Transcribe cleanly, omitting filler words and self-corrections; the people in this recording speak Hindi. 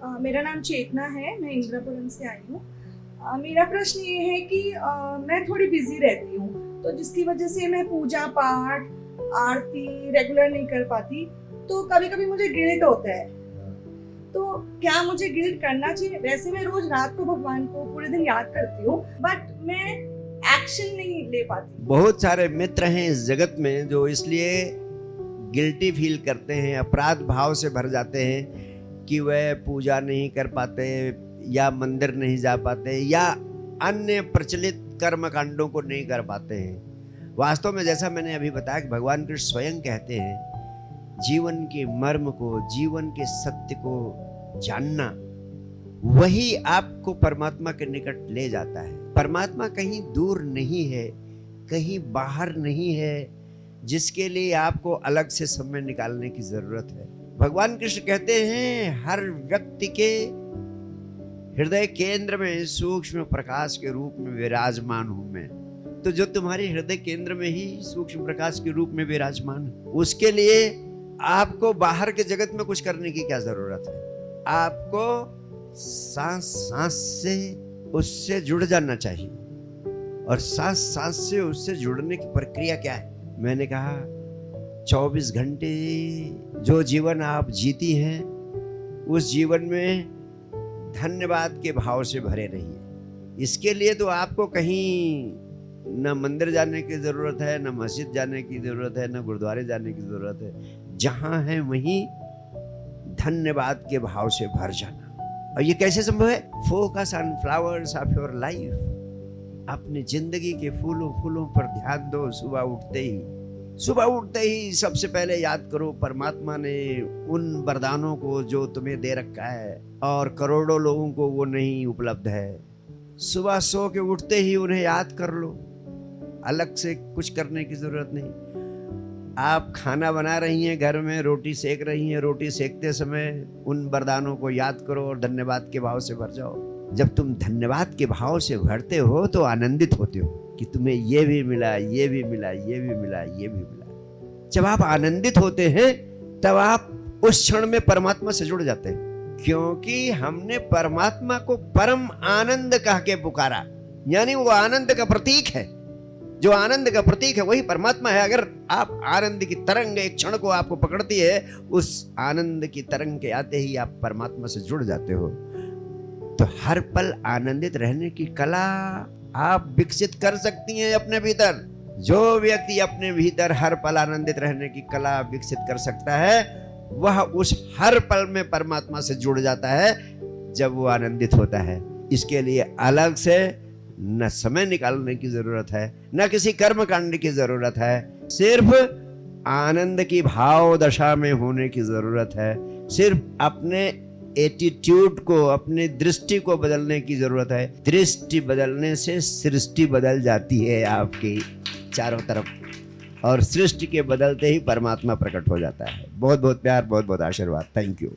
मेरा नाम चेतना है, मैं इंदिरापुरम से आई हूँ। मेरा प्रश्न ये है कि मैं थोड़ी बिजी रहती हूँ, तो जिसकी वजह से मैं पूजा पाठ आरती रेगुलर नहीं कर पाती, तो कभी कभी मुझे गिल्ट होता है। तो क्या मुझे गिल्ट करना चाहिए? वैसे मैं रोज रात को भगवान को पूरे दिन याद करती हूँ, बट मैं एक्शन नहीं ले पाती। बहुत सारे मित्र हैं इस जगत में जो इसलिए गिल्टी फील करते हैं, अपराध भाव से भर जाते हैं कि वह पूजा नहीं कर पाते या मंदिर नहीं जा पाते या अन्य प्रचलित कर्म कांडों को नहीं कर पाते हैं। वास्तव में जैसा मैंने अभी बताया कि भगवान कृष्ण स्वयं कहते हैं, जीवन के मर्म को, जीवन के सत्य को जानना वही आपको परमात्मा के निकट ले जाता है। परमात्मा कहीं दूर नहीं है, कहीं बाहर नहीं है, जिसके लिए आपको अलग से समय निकालने की जरूरत है। भगवान कृष्ण कहते हैं, हर व्यक्ति के हृदय केंद्र में सूक्ष्म प्रकाश के रूप में विराजमान हूं मैं। तो जो तुम्हारे हृदय केंद्र में ही सूक्ष्म प्रकाश के रूप में विराजमान, उसके लिए आपको बाहर के जगत में कुछ करने की क्या जरूरत है? आपको सांस सांस से उससे जुड़ जाना चाहिए। और सांस सांस से उससे जुड़ने की प्रक्रिया क्या है? मैंने कहा 24 घंटे जो जीवन आप जीती हैं, उस जीवन में धन्यवाद के भाव से भरे रहिए। इसके लिए तो आपको कहीं न मंदिर जाने की जरूरत है, न मस्जिद जाने की जरूरत है, न गुरुद्वारे जाने की जरूरत है। जहां है वहीं धन्यवाद के भाव से भर जाना। और ये कैसे संभव है? Focus on flowers of your life. अपनी जिंदगी के फूलों फूलों पर ध्यान दो। सुबह उठते ही सबसे पहले याद करो, परमात्मा ने उन वरदानों को जो तुम्हें दे रखा है और करोड़ों लोगों को वो नहीं उपलब्ध है। सुबह सो के उठते ही उन्हें याद कर लो, अलग से कुछ करने की जरूरत नहीं। आप खाना बना रही हैं, घर में रोटी सेक रही हैं, रोटी सेकते समय उन वरदानों को याद करो और धन्यवाद के भाव से भर जाओ। जब तुम धन्यवाद के भाव से भरते हो तो आनंदित होते हो कि तुम्हें ये भी मिला, ये भी मिला, ये भी मिला, ये भी मिला। जब आप आनंदित होते हैं तब आप उस क्षण में परमात्मा से जुड़ जाते हैं, क्योंकि हमने परमात्मा को परम आनंद कह के पुकारा। यानी वो आनंद का प्रतीक है। जो आनंद का प्रतीक है वही परमात्मा है। अगर आप आनंद की तरंग एक क्षण को आपको पकड़ती है, उस आनंद की तरंग के आते ही आप परमात्मा से जुड़ जाते हो। तो हर पल आनंदित रहने की कला आप विकसित कर सकती हैं अपने भीतर। जो व्यक्ति अपने भीतर हर पल आनंदित रहने की कला विकसित कर सकता है, वह उस हर पल में परमात्मा से जुड़ जाता है जब वो आनंदित होता है। इसके लिए अलग से न समय निकालने की जरूरत है, न किसी कर्म कांड की जरूरत है। सिर्फ आनंद की भाव दशा में होने की जरूरत है। सिर्फ अपने एटीट्यूड को, अपनी दृष्टि को बदलने की जरूरत है। दृष्टि बदलने से सृष्टि बदल जाती है आपकी चारों तरफ, और सृष्टि के बदलते ही परमात्मा प्रकट हो जाता है। बहुत बहुत प्यार, बहुत बहुत आशीर्वाद। Thank you.